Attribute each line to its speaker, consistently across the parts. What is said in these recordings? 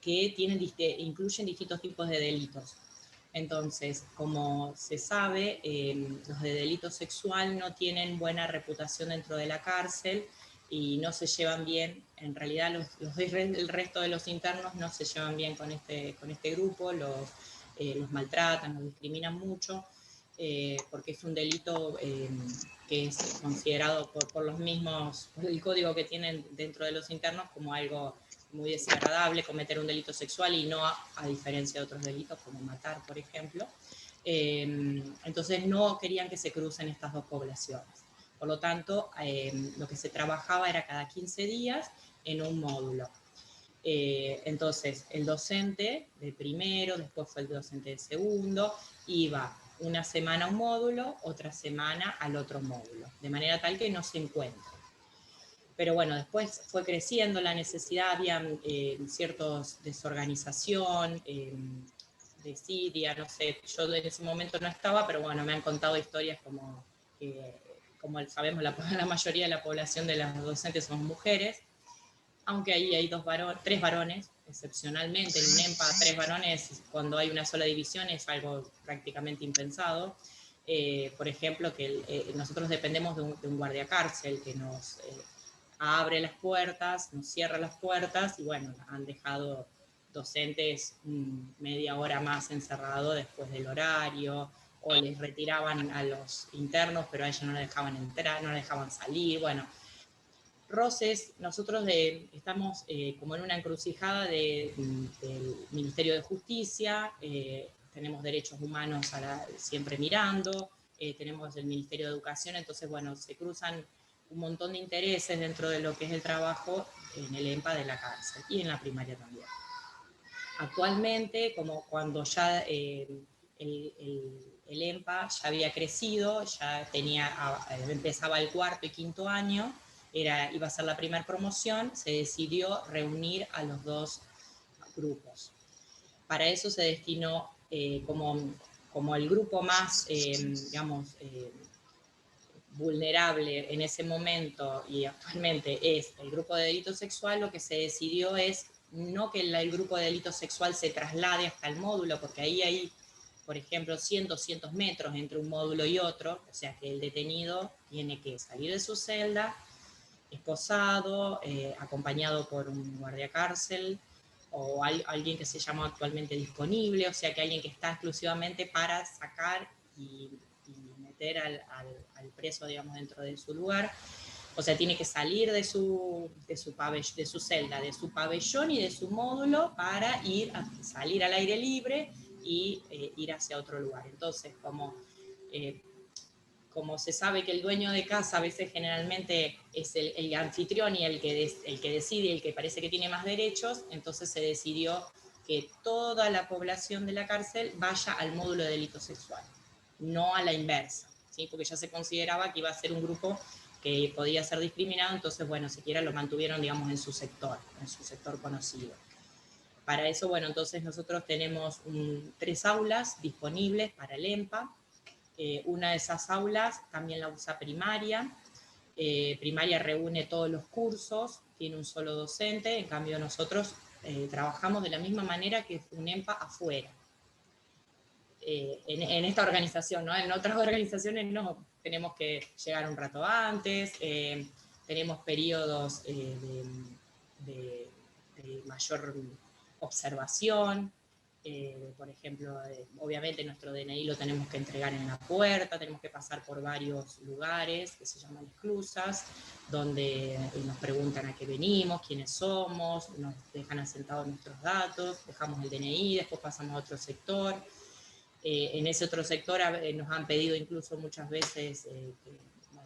Speaker 1: que incluyen distintos tipos de delitos. Entonces, como se sabe, los de delito sexual no tienen buena reputación dentro de la cárcel y no se llevan bien. En realidad, el resto de los internos no se llevan bien con este grupo, los maltratan, los discriminan mucho, porque es un delito que es considerado por los mismos, por el código que tienen dentro de los internos, como algo muy desagradable cometer un delito sexual y no a diferencia de otros delitos como matar, por ejemplo. Entonces no querían que se crucen estas dos poblaciones. Por lo tanto, lo que se trabajaba era cada 15 días en un módulo. Entonces, el docente de primero, después fue el docente de segundo, iba una semana a un módulo, otra semana al otro módulo, de manera tal que no se encuentren. Pero bueno, después fue creciendo la necesidad, había ciertos desorganización, desidia, no sé, yo en ese momento no estaba, pero bueno, me han contado historias como sabemos, la mayoría de la población de las docentes son mujeres, aunque ahí hay tres varones, excepcionalmente, en un EMPA 3 varones, cuando hay una sola división es algo prácticamente impensado. Por ejemplo, que nosotros dependemos de un guardia cárcel que nos abre las puertas, nos cierra las puertas y bueno, han dejado docentes media hora más encerrados después del horario, o les retiraban a los internos, pero a ellos no les dejaban entrar, no les dejaban salir, bueno. Roces, nosotros estamos como en una encrucijada del Ministerio de Justicia, tenemos derechos humanos siempre mirando, tenemos el Ministerio de Educación, entonces bueno, se cruzan un montón de intereses dentro de lo que es el trabajo en el EMPA de la cárcel y en la primaria también. Actualmente, como cuando ya el EMPA ya había crecido, ya empezaba el cuarto y quinto año, iba a ser la primera promoción, se decidió reunir a los dos grupos. Para eso se destinó como el grupo más, vulnerable en ese momento y actualmente es el grupo de delito sexual, lo que se decidió es no que el grupo de delito sexual se traslade hasta el módulo, porque ahí hay, por ejemplo, 100, 200 metros entre un módulo y otro, o sea que el detenido tiene que salir de su celda, esposado, acompañado por un guardia cárcel o alguien que se llama actualmente disponible, o sea que alguien que está exclusivamente para sacar y meter al preso, digamos, dentro de su lugar. O sea, tiene que salir de su celda, de su pabellón y de su módulo para salir al aire libre y ir hacia otro lugar. Entonces, como se sabe que el dueño de casa a veces generalmente es el anfitrión y el que decide, el que parece que tiene más derechos, entonces se decidió que toda la población de la cárcel vaya al módulo de delito sexual, no a la inversa, ¿sí? Porque ya se consideraba que iba a ser un grupo que podía ser discriminado, entonces, bueno, siquiera lo mantuvieron, digamos, en su sector conocido. Para eso, bueno, entonces nosotros tenemos 3 aulas disponibles para el EMPA. Una de esas aulas también la usa primaria. Primaria reúne todos los cursos, tiene un solo docente, en cambio nosotros trabajamos de la misma manera que un EMPA afuera. En esta organización, ¿no? En otras organizaciones no, tenemos que llegar un rato antes, tenemos periodos de mayor observación, por ejemplo, obviamente nuestro DNI lo tenemos que entregar en la puerta, tenemos que pasar por varios lugares que se llaman esclusas, donde nos preguntan a qué venimos, quiénes somos, nos dejan asentados nuestros datos, dejamos el DNI, después pasamos a otro sector. En ese otro sector nos han pedido incluso muchas veces que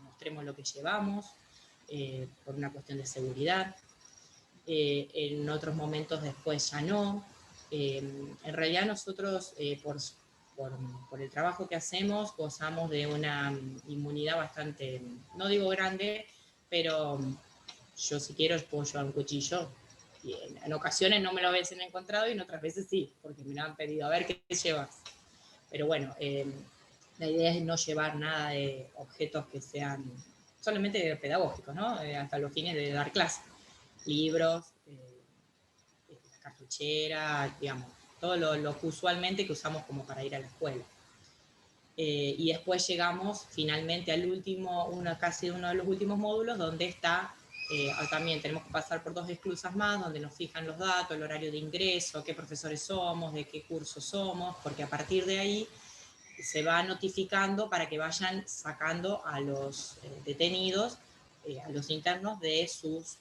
Speaker 1: mostremos lo que llevamos, por una cuestión de seguridad. En otros momentos después ya no. En realidad nosotros, por el trabajo que hacemos, gozamos de una inmunidad bastante, no digo grande, pero yo si quiero puedo llevar un cuchillo. Y en ocasiones no me lo habían encontrado y en otras veces sí, porque me lo han pedido, a ver qué llevas. Pero bueno, la idea es no llevar nada de objetos que sean solamente pedagógicos, ¿no? Hasta los fines de dar clases. Libros, cartuchera, digamos, todo lo que usualmente que usamos como para ir a la escuela. Y después llegamos finalmente al último, casi uno de los últimos módulos, donde está, también tenemos que pasar por 2 esclusas más, donde nos fijan los datos, el horario de ingreso, qué profesores somos, de qué curso somos, porque a partir de ahí se va notificando para que vayan sacando a los detenidos, a los internos de sus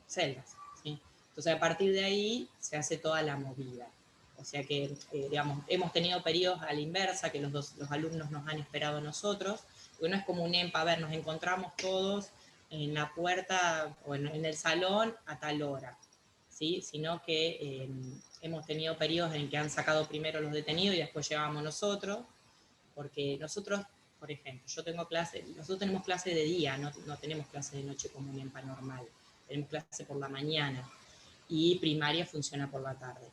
Speaker 1: celdas, ¿sí? Entonces a partir de ahí se hace toda la movida. O sea que, digamos, hemos tenido periodos a la inversa, que los alumnos nos han esperado a nosotros, porque no es como un EMPA, a ver, nos encontramos todos en la puerta o en el salón a tal hora, ¿sí? Sino que hemos tenido periodos en que han sacado primero los detenidos y después llegábamos nosotros, porque nosotros, por ejemplo, nosotros tenemos clase de día, no tenemos clase de noche como un EMPA normal, tenemos clase por la mañana y primaria funciona por la tarde.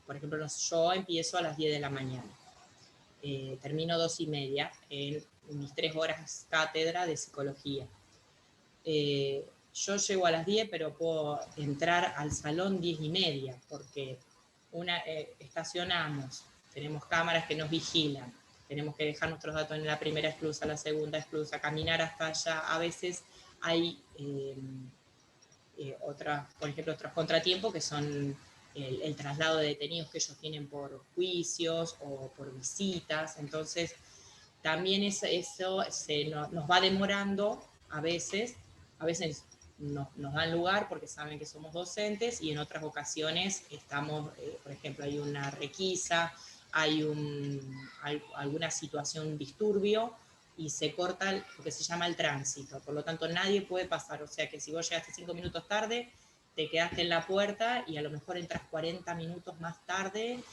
Speaker 1: Por ejemplo, yo empiezo a las 10 de la mañana, termino 2:30 en mis 3 horas cátedra de psicología. Yo llego a las 10, pero puedo entrar al salón 10:30, porque estacionamos, tenemos cámaras que nos vigilan, tenemos que dejar nuestros datos en la primera esclusa, la segunda esclusa, caminar hasta allá. A veces hay por ejemplo, otros contratiempos que son el traslado de detenidos que ellos tienen por juicios o por visitas. Entonces, también eso nos va demorando a veces nos dan lugar porque saben que somos docentes, y en otras ocasiones estamos, por ejemplo, hay una requisa, hay alguna situación, disturbio, y se corta lo que se llama el tránsito. Por lo tanto, nadie puede pasar. O sea que si vos llegaste 5 minutos tarde, te quedaste en la puerta y a lo mejor entras 40 minutos más tarde.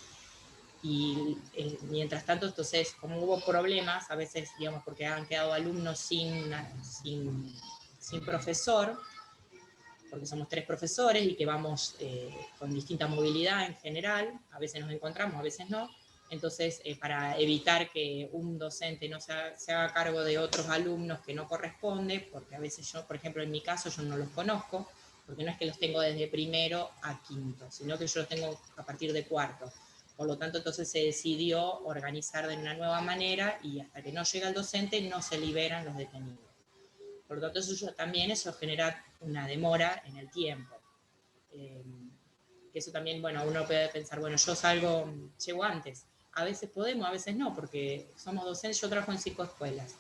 Speaker 1: Y mientras tanto, entonces, como hubo problemas, a veces, digamos, porque han quedado alumnos sin profesor, porque somos 3 profesores y que vamos con distinta movilidad en general, a veces nos encontramos, a veces no. Entonces, para evitar que un docente no se haga cargo de otros alumnos que no corresponde, porque a veces yo, por ejemplo, en mi caso, yo no los conozco, porque no es que los tengo desde primero a quinto, sino que yo los tengo a partir de cuarto. Por lo tanto, entonces se decidió organizar de una nueva manera, y hasta que no llega el docente no se liberan los detenidos. Por lo tanto, eso genera una demora en el tiempo. Que eso también, bueno, uno puede pensar, bueno, yo llego antes. A veces podemos, a veces no, porque somos docentes. Yo trabajo en 5 escuelas.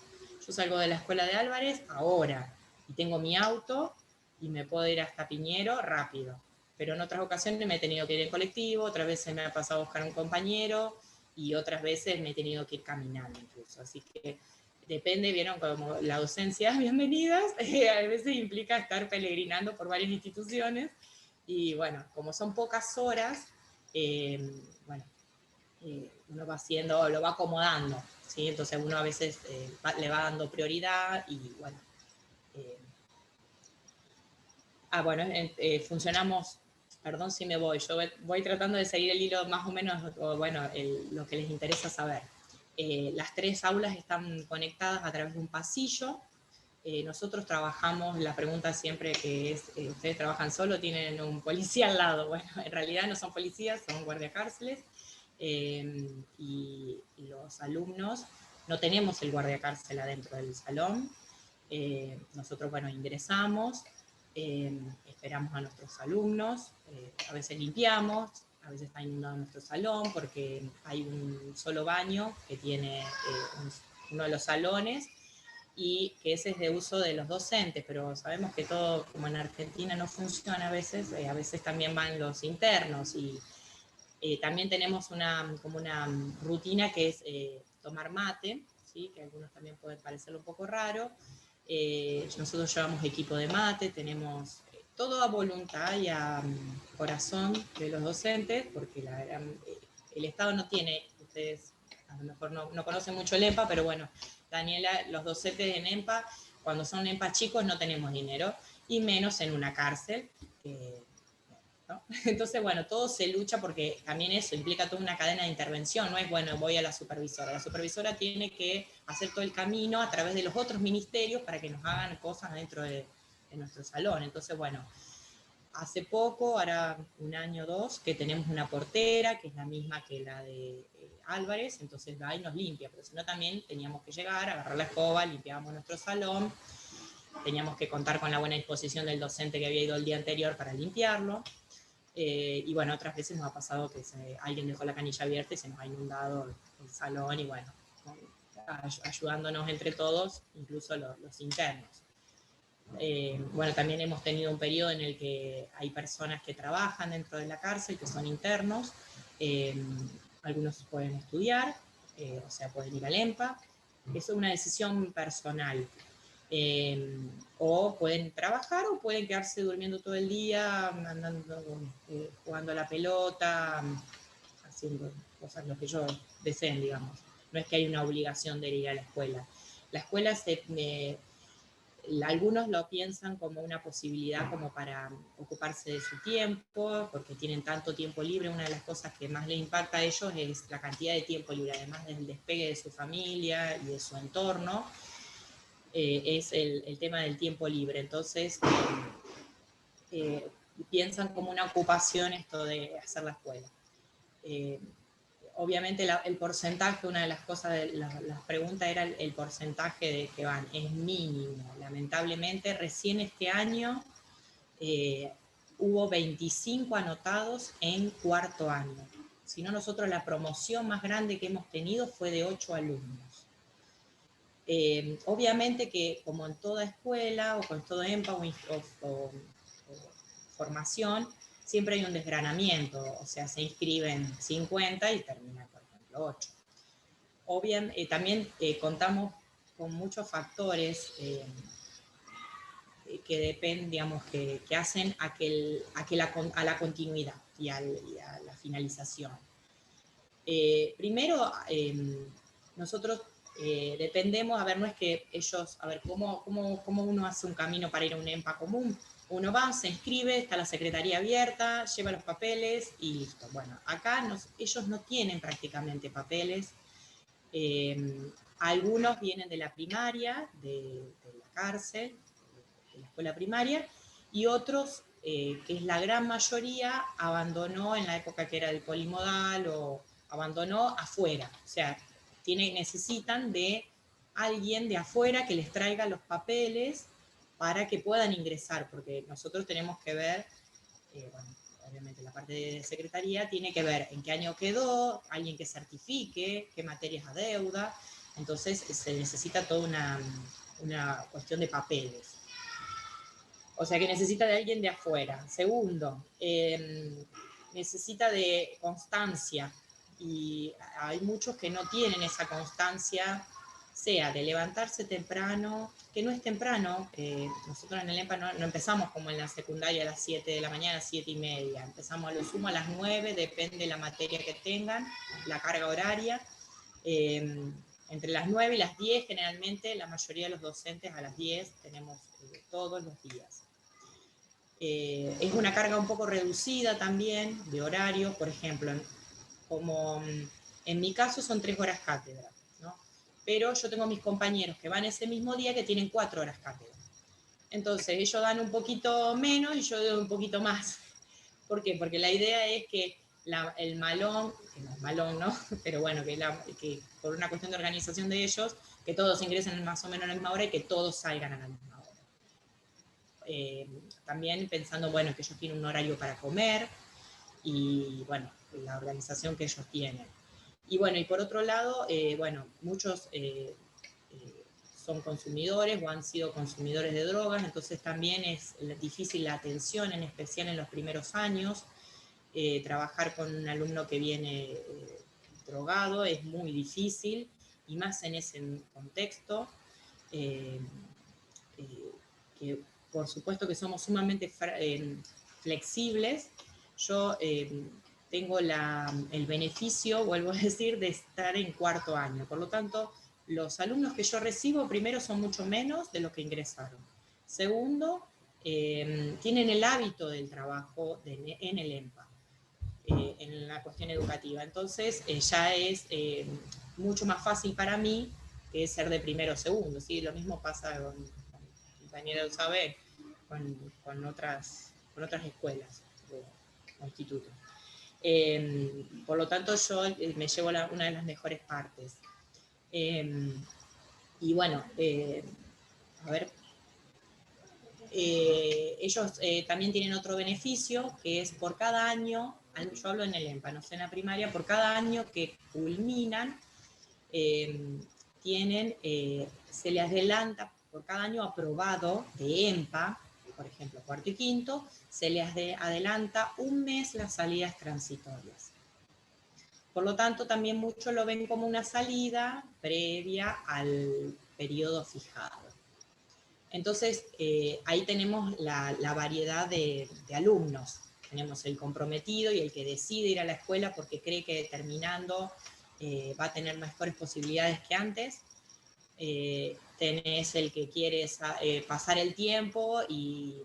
Speaker 1: Yo salgo de la escuela de Álvarez ahora y tengo mi auto y me puedo ir hasta Piñero rápido. Pero en otras ocasiones me he tenido que ir en colectivo, otras veces me ha pasado a buscar un compañero y otras veces me he tenido que ir caminando incluso. Así que depende, vieron, como la docencia, bienvenidas, a veces implica estar peregrinando por varias instituciones, y bueno, como son pocas horas, bueno, uno va haciendo, lo va acomodando, ¿sí? Entonces uno a veces le va dando prioridad y bueno. Bueno, funcionamos, perdón si me voy, yo voy tratando de seguir el hilo más o menos, o bueno, lo que les interesa saber. Las 3 aulas están conectadas a través de un pasillo. Nosotros trabajamos, la pregunta siempre que es, ¿ustedes trabajan solo? ¿Tienen un policía al lado? Bueno, en realidad no son policías, son guardiacárceles, y los alumnos no tenemos el guardiacárcel adentro del salón. Nosotros, bueno, ingresamos, esperamos a nuestros alumnos, a veces limpiamos, a veces está inundado nuestro salón porque hay un solo baño que tiene uno de los salones, y que ese es de uso de los docentes, pero sabemos que todo, como en Argentina, no funciona a veces también van los internos, y también tenemos como una rutina que es tomar mate, ¿sí? Que a algunos también puede parecerlo un poco raro. Nosotros llevamos equipo de mate, tenemos todo a voluntad y a corazón de los docentes, porque el Estado no tiene, ustedes a lo mejor no conocen mucho el EMPA, pero bueno, Daniela, los docentes en EMPA, cuando son EMPA chicos no tenemos dinero, y menos en una cárcel, ¿no? Entonces, bueno, todo se lucha, porque también eso implica toda una cadena de intervención. No es, bueno, voy a la supervisora tiene que hacer todo el camino a través de los otros ministerios para que nos hagan cosas dentro de nuestro salón. Entonces, bueno, hace poco, ahora un año o dos, que tenemos una portera, que es la misma que la de Álvarez, entonces va y nos limpia, pero si no también teníamos que llegar, agarrar la escoba, limpiábamos nuestro salón, teníamos que contar con la buena disposición del docente que había ido el día anterior para limpiarlo. Y bueno, otras veces nos ha pasado que alguien dejó la canilla abierta y se nos ha inundado el salón y bueno, ayudándonos entre todos, incluso los internos. Bueno, también hemos tenido un periodo en el que hay personas que trabajan dentro de la cárcel, que son internos, algunos pueden estudiar, o sea, pueden ir al EMPA, eso es una decisión personal. O pueden trabajar o pueden quedarse durmiendo todo el día, andando, jugando a la pelota, haciendo cosas lo que ellos deseen, digamos. No es que hay una obligación de ir a la escuela. La escuela algunos lo piensan como una posibilidad como para ocuparse de su tiempo, porque tienen tanto tiempo libre. Una de las cosas que más les impacta a ellos es la cantidad de tiempo libre, además del despegue de su familia y de su entorno. Es el tema del tiempo libre. Entonces, piensan como una ocupación esto de hacer la escuela. Obviamente el porcentaje, una de las cosas, las preguntas era el porcentaje de que van, es mínimo. Lamentablemente, recién este año hubo 25 anotados en cuarto año. Si no, nosotros la promoción más grande que hemos tenido fue de 8 alumnos. Obviamente que como en toda escuela o con todo EMPA o formación, siempre hay un desgranamiento, o sea, se inscriben 50 y terminan, por ejemplo, 8. Obviamente, también contamos con muchos factores que dependen, digamos, que hacen a la continuidad y a la finalización. Primero, nosotros dependemos, a ver, no es que ellos, a ver, ¿cómo uno hace un camino para ir a un EMPA común? Uno va, se inscribe, está la secretaría abierta, lleva los papeles y listo. Bueno, acá ellos no tienen prácticamente papeles. Algunos vienen de la primaria, de la cárcel, de la escuela primaria, y otros, que es la gran mayoría, abandonó en la época que era del polimodal o abandonó afuera. O sea, necesitan de alguien de afuera que les traiga los papeles para que puedan ingresar, porque nosotros tenemos que ver, bueno, obviamente la parte de secretaría tiene que ver en qué año quedó, alguien que certifique, qué materias adeuda, entonces se necesita toda una cuestión de papeles. O sea que necesita de alguien de afuera. Segundo, necesita de constancia, y hay muchos que no tienen esa constancia, sea de levantarse temprano, que no es temprano. Nosotros en el EMPA no empezamos como en la secundaria a las 7 de la mañana, 7 y media, empezamos a lo sumo a las 9, depende de la materia que tengan, la carga horaria. Entre las 9 y las 10 generalmente la mayoría de los docentes a las 10 tenemos todos los días. Es una carga un poco reducida también de horario, por ejemplo, como en mi caso son 3 horas cátedra, ¿no? Pero yo tengo mis compañeros que van ese mismo día que tienen 4 horas cátedra. Entonces ellos dan un poquito menos y yo doy un poquito más. ¿Por qué? Porque la idea es que el malón, que no es malón, ¿no? Pero bueno, que por una cuestión de organización de ellos, que todos ingresen más o menos a la misma hora y que todos salgan a la misma hora. También pensando, bueno, que ellos tienen un horario para comer y, bueno, la organización que ellos tienen. Y, bueno, y por otro lado, bueno, muchos son consumidores o han sido consumidores de drogas, entonces también es difícil la atención, en especial en los primeros años. Trabajar con un alumno que viene drogado es muy difícil, y más en ese contexto, que por supuesto que somos sumamente flexibles. Yo tengo el beneficio, vuelvo a decir, de estar en cuarto año. Por lo tanto, los alumnos que yo recibo, primero, son mucho menos de los que ingresaron. Segundo, tienen el hábito del trabajo en el EMPA, en la cuestión educativa. Entonces, ya es mucho más fácil para mí que ser de primero o segundo. ¿Sí? Lo mismo pasa con Daniela, lo sabe, con otras con otras escuelas o institutos. Por lo tanto, yo me llevo una de las mejores partes. Y bueno, a ver, ellos también tienen otro beneficio, que es por cada año, yo hablo en el EMPA, no sé en la primaria, por cada año que culminan, se les adelanta, por cada año aprobado de EMPA, por ejemplo, cuarto y quinto, se les adelanta un mes las salidas transitorias. Por lo tanto, también muchos lo ven como una salida previa al periodo fijado. Entonces, ahí tenemos la variedad de alumnos. Tenemos el comprometido y el que decide ir a la escuela porque cree que terminando va a tener mejores posibilidades que antes. Tenés el que quiere pasar el tiempo y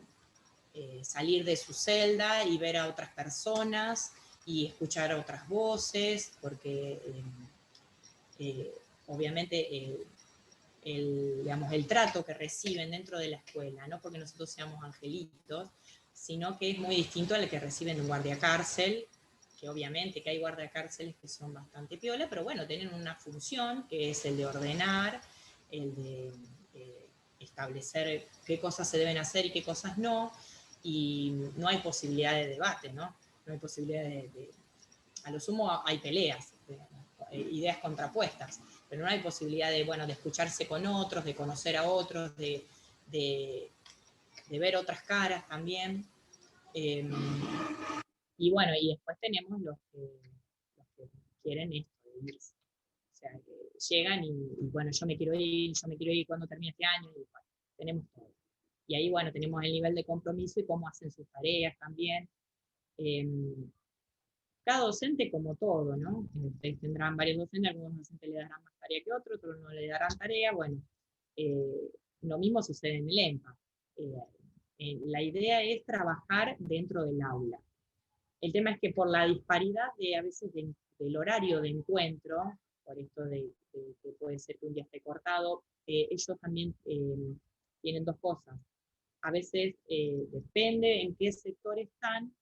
Speaker 1: salir de su celda y ver a otras personas y escuchar otras voces, porque obviamente digamos, el trato que reciben dentro de la escuela, no porque nosotros seamos angelitos, sino que es muy distinto al que reciben un guardiacárcel, que obviamente que hay guardiacárceles que son bastante piola, pero bueno, tienen una función que es el de ordenar, el de establecer qué cosas se deben hacer y qué cosas no, y no hay posibilidad de debate, ¿no? No hay posibilidad a lo sumo hay peleas, ideas contrapuestas, pero no hay posibilidad de, bueno, de escucharse con otros, de conocer a otros, de ver otras caras también. Y bueno, y después tenemos los que quieren esto, de irse. O sea, que llegan y, bueno, yo me quiero ir cuando termine este año, y bueno, tenemos todo. Y ahí, bueno, tenemos el nivel de compromiso y cómo hacen sus tareas también. Cada docente como todo, ¿no? Ustedes tendrán varios docentes, algunos docentes le darán más tarea que otros no le darán tarea, bueno, lo mismo sucede en el EMPA. La idea es trabajar dentro del aula. El tema es que por la disparidad a veces del horario de encuentro, por esto de que puede ser que un día esté cortado, ellos también tienen dos cosas. A veces depende en qué sector están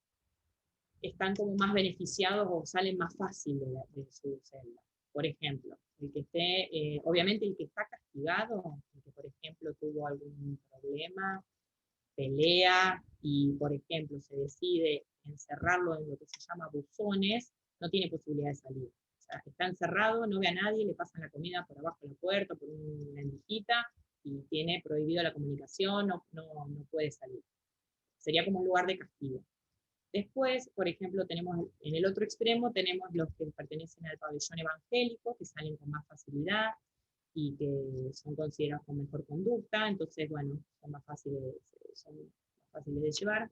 Speaker 1: como más beneficiados o salen más fácil de su celda. Por ejemplo, el que esté, obviamente el que está castigado, el que por ejemplo tuvo algún problema, pelea y por ejemplo se decide encerrarlo en lo que se llama buzones, no tiene posibilidad de salir. O sea, está encerrado, no ve a nadie, le pasan la comida por abajo de la puerta, por una endijita, y tiene prohibido la comunicación, no puede salir. Sería como un lugar de castigo. Después, por ejemplo, tenemos en el otro extremo, tenemos los que pertenecen al pabellón evangélico, que salen con más facilidad y que son considerados con mejor conducta, entonces, bueno, son más fáciles de llevar.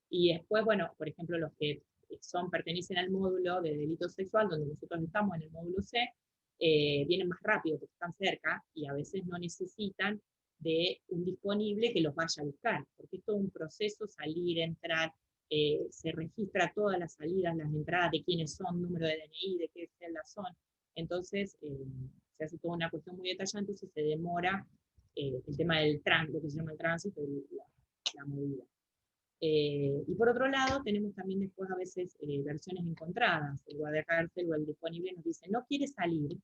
Speaker 1: Y después, bueno, por ejemplo, los que pertenecen al módulo de delito sexual, donde nosotros estamos en el módulo C, vienen más rápido porque están cerca y a veces no necesitan de un disponible que los vaya a buscar, porque es todo un proceso, salir, entrar, se registra todas las salidas, las entradas, de quiénes son, número de DNI, de qué celdas son. Entonces, se hace toda una cuestión muy detallada, entonces se demora el tema del tránsito, lo que se llama el tránsito y la movida. Y por otro lado, tenemos también después a veces versiones encontradas. El guardiacárcel o el disponible nos dice, no quiere salir,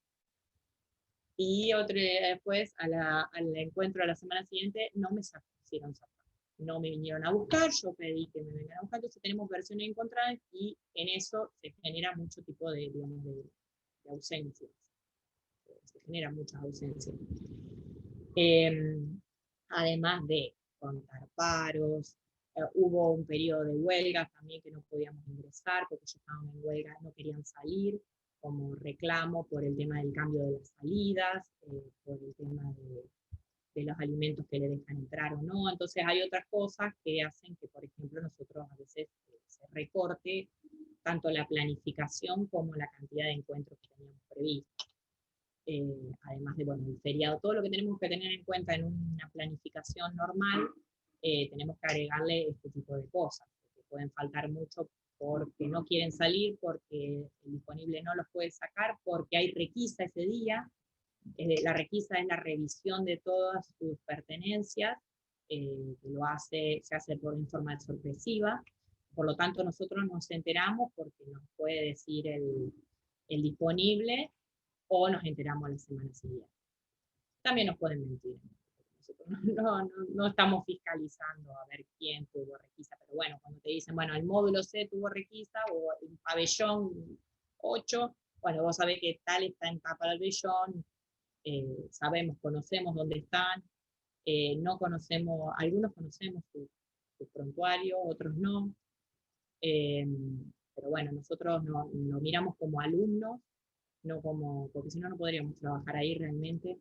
Speaker 1: y otro después, al encuentro a la semana siguiente, no me hicieron sacar. No me vinieron a buscar, yo pedí que me vengan a buscar, entonces tenemos versiones encontradas y en eso se genera mucho tipo de ausencias. Se genera muchas ausencias. Además de contar paros, hubo un periodo de huelga también que no podíamos ingresar porque ellos estaban en huelga, no querían salir, como reclamo por el tema del cambio de las salidas, por el tema de los alimentos que le dejan entrar o no. Entonces hay otras cosas que hacen que, por ejemplo, nosotros a veces se recorte tanto la planificación como la cantidad de encuentros que teníamos previstos. Además de, bueno, el feriado, todo lo que tenemos que tener en cuenta en una planificación normal, tenemos que agregarle este tipo de cosas, que pueden faltar mucho porque no quieren salir, porque el disponible no los puede sacar, porque hay requisa ese día. La requisa es la revisión de todas sus pertenencias que se hace en forma sorpresiva. Por lo tanto, nosotros nos enteramos porque nos puede decir el disponible, o nos enteramos la semana siguiente. También nos pueden mentir. Nosotros no estamos fiscalizando a ver quién tuvo requisa, pero bueno, cuando te dicen, bueno, el módulo C tuvo requisa, o el pabellón 8, bueno, vos sabés que tal está en tal pabellón, sabemos, conocemos dónde están, no conocemos, algunos conocemos su prontuario, otros no, eh, pero bueno, nosotros lo miramos como alumnos, no como, porque si no, no podríamos trabajar ahí realmente,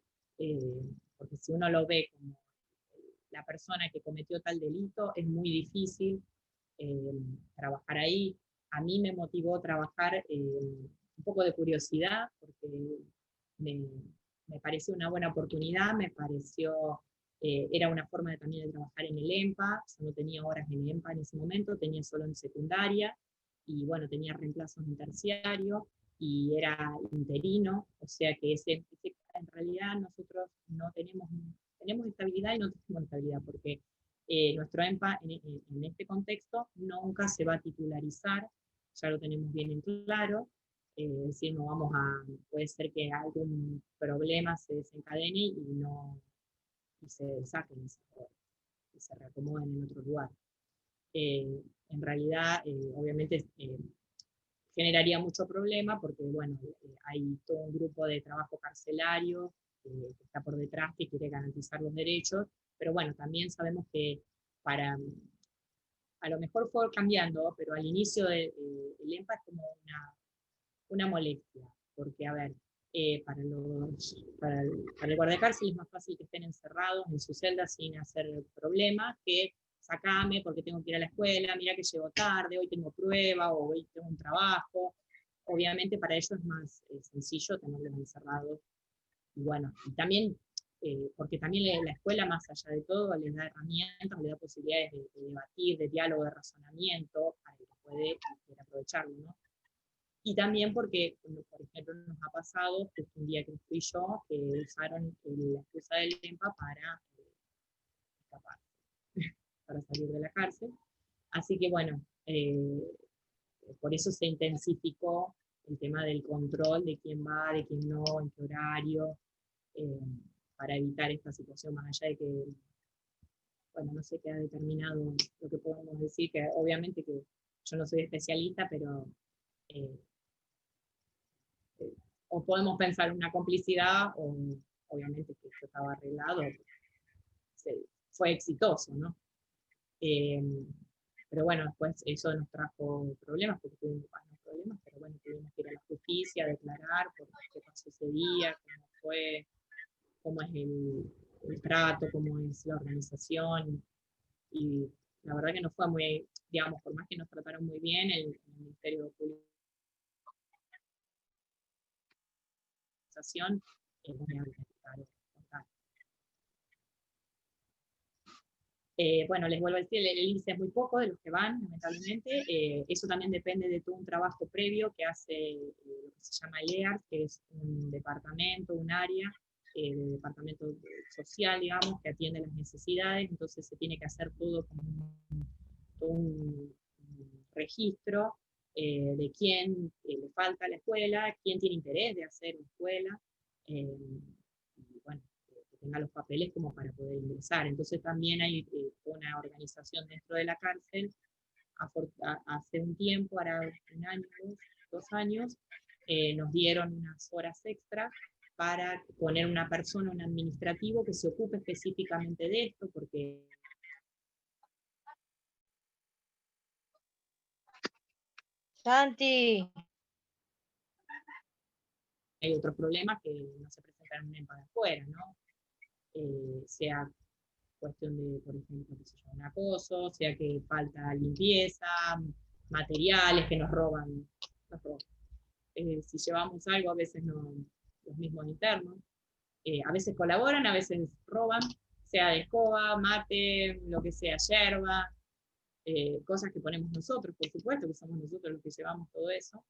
Speaker 1: porque si uno lo ve como la persona que cometió tal delito, es muy difícil eh, trabajar ahí. A mí me motivó trabajar un poco de curiosidad, porque me, me pareció una buena oportunidad, me pareció, era una forma también de trabajar en el EMPA, yo no tenía horas en el EMPA en ese momento, tenía solo en secundaria, y bueno, tenía reemplazos en terciario, y era interino, o sea que en realidad nosotros no tenemos estabilidad y no tenemos estabilidad, porque nuestro EMPA en este contexto nunca se va a titularizar, ya lo tenemos bien en claro, es decir, no vamos a, puede ser que algún problema se desencadene y se saquen y se reacomoden en otro lugar. En realidad, obviamente, generaría mucho problema porque, bueno, hay todo un grupo de trabajo carcelario que está por detrás, que quiere garantizar los derechos, pero bueno, también sabemos que para, a lo mejor fue cambiando, pero al inicio del EMPA es como una molestia, porque, a ver, para el guardacárcel es más fácil que estén encerrados en su celda sin hacer problemas, que sacame porque tengo que ir a la escuela, mira que llego tarde, hoy tengo prueba, o hoy tengo un trabajo. Obviamente para ellos es más sencillo tenerlos encerrados. Y bueno, y también, porque también la escuela, más allá de todo, les da herramientas, les da posibilidades de debatir, de diálogo, de razonamiento, para el que puede aprovecharlo, ¿no? Y también porque, por ejemplo, nos ha pasado que un día que fui yo, que usaron la excusa del EMPA para escapar, para salir de la cárcel. Así que bueno, por eso se intensificó el tema del control de quién va, de quién no, en qué horario, eh, para evitar esta situación, más allá de que, bueno, no sé qué ha determinado lo que podemos decir, que obviamente que yo no soy especialista, pero eh, o podemos pensar una complicidad, o obviamente que esto estaba arreglado, fue exitoso, ¿no? Eh, pero bueno, después eso nos trajo problemas, porque tuvimos varios problemas, pero bueno, tuvimos que ir a la justicia, a declarar por qué pasó ese día, cómo fue, cómo es el trato, cómo es la organización, y la verdad que no fue muy, digamos, por más que nos trataron muy bien, el Ministerio Público de Organización, bueno, les vuelvo a decir, el índice es muy poco de los que van, lamentablemente. Eso también depende de todo un trabajo previo que hace lo que se llama el EARS, que es un departamento, un área, el departamento social, digamos, que atiende las necesidades. Entonces se tiene que hacer todo un registro de quién le falta a la escuela, quién tiene interés de hacer una escuela. Y bueno, que tenga los papeles como para poder ingresar. Entonces también hay una organización dentro de la cárcel, hace un tiempo, ahora un año, 2 años, nos dieron unas horas extra para poner una persona, un administrativo que se ocupe específicamente de esto, porque
Speaker 2: Santi,
Speaker 1: hay otros problemas que no se presentan en un EMPA de afuera, ¿no? Sea cuestión de, por ejemplo, que se llama un acoso, sea que falta limpieza, materiales que nos roban. Si llevamos algo, a veces no, los mismos internos. A veces colaboran, a veces roban, sea de escoba, mate, lo que sea, yerba, cosas que ponemos nosotros, por supuesto, que somos nosotros los que llevamos todo eso.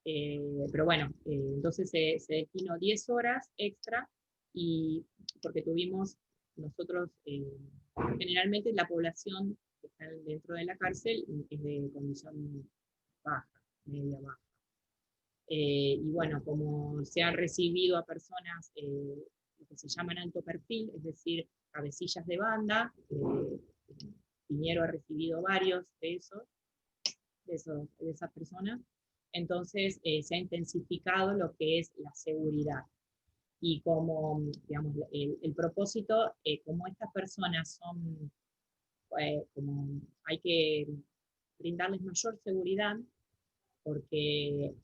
Speaker 1: Pero bueno, entonces se destinó 10 horas extra, y porque tuvimos nosotros Generalmente la población que está dentro de la cárcel es de condición baja, media baja. Y bueno, como se han recibido a personas lo que se llaman alto perfil, es decir, cabecillas de banda, Piñero ha recibido varios de esas personas, entonces se ha intensificado lo que es la seguridad. Y como, digamos, el propósito, como estas personas son, como hay que brindarles mayor seguridad, porque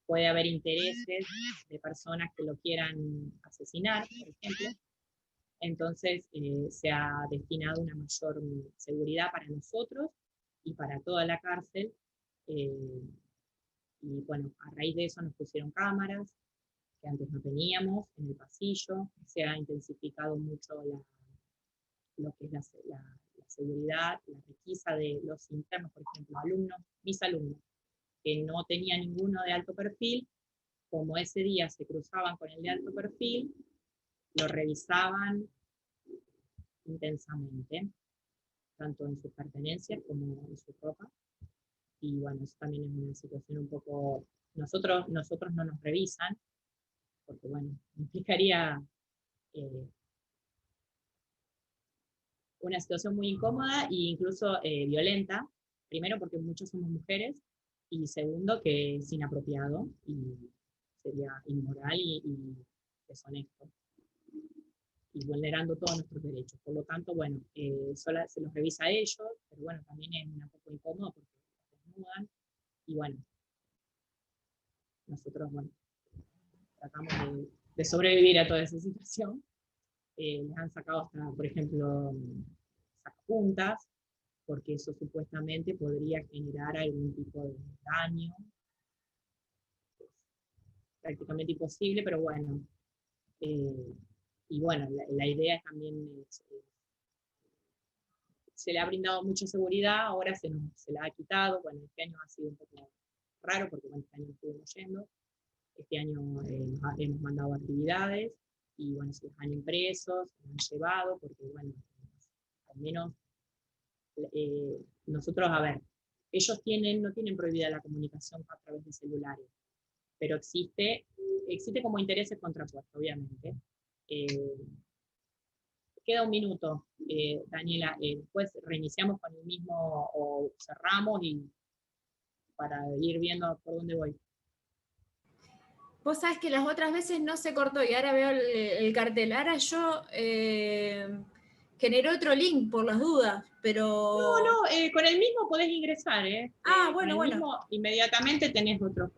Speaker 1: puede haber intereses de personas que lo quieran asesinar, por ejemplo. Entonces se ha destinado una mayor seguridad para nosotros y para toda la cárcel. Y bueno, a raíz de eso nos pusieron cámaras que antes no teníamos en el pasillo. Se ha intensificado mucho lo que es la seguridad, la requisa de los internos, por ejemplo, mis alumnos, que no tenía ninguno de alto perfil, como ese día se cruzaban con el de alto perfil, lo revisaban intensamente, tanto en sus pertenencias como en su ropa. Y bueno, eso también es una situación un poco... Nosotros no nos revisan, porque bueno, implicaría una situación muy incómoda e incluso violenta, primero porque muchos somos mujeres, y segundo que es inapropiado y sería inmoral y deshonesto, y vulnerando todos nuestros derechos. Por lo tanto, bueno, solo se los revisa a ellos, pero bueno, también es un poco incómodo porque los desnudan, y bueno, nosotros, bueno, tratamos de sobrevivir a toda esa situación. Les han sacado hasta, por ejemplo, sacapuntas, porque eso supuestamente podría generar algún tipo de daño. Es prácticamente imposible, pero bueno. Y bueno, la idea también se le ha brindado mucha seguridad, ahora se la ha quitado. Bueno, este año ha sido un poco raro, porque bueno, este año estuvimos yendo. Este año hemos mandado actividades, y bueno, se los han impreso, se los han llevado, porque bueno, al menos nosotros, a ver, ellos no tienen prohibida la comunicación a través de celulares, pero existe como intereses contrapuestos, obviamente. Queda un minuto, Daniela, después reiniciamos con el mismo o cerramos y para ir viendo por dónde voy.
Speaker 2: Vos sabés que las otras veces no se cortó y ahora veo el cartel. Ahora yo generé otro link por las dudas, pero...
Speaker 1: No, con el mismo podés ingresar,
Speaker 2: Ah,
Speaker 1: con
Speaker 2: bueno,
Speaker 1: el
Speaker 2: bueno.
Speaker 1: mismo inmediatamente tenés otro.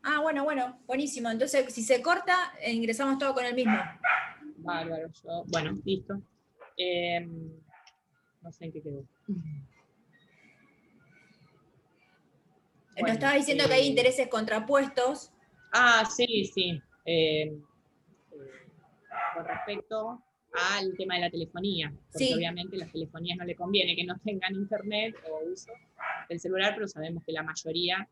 Speaker 2: Ah, bueno, buenísimo. Entonces, si se corta, ingresamos todo con el mismo.
Speaker 1: Bárbaro, bueno, listo. No sé en qué quedó.
Speaker 2: Nos estaba diciendo que hay intereses contrapuestos.
Speaker 1: Sí. Con respecto al tema de la telefonía, porque sí, obviamente las telefonías no le conviene que no tengan internet o uso del celular, pero sabemos que la mayoría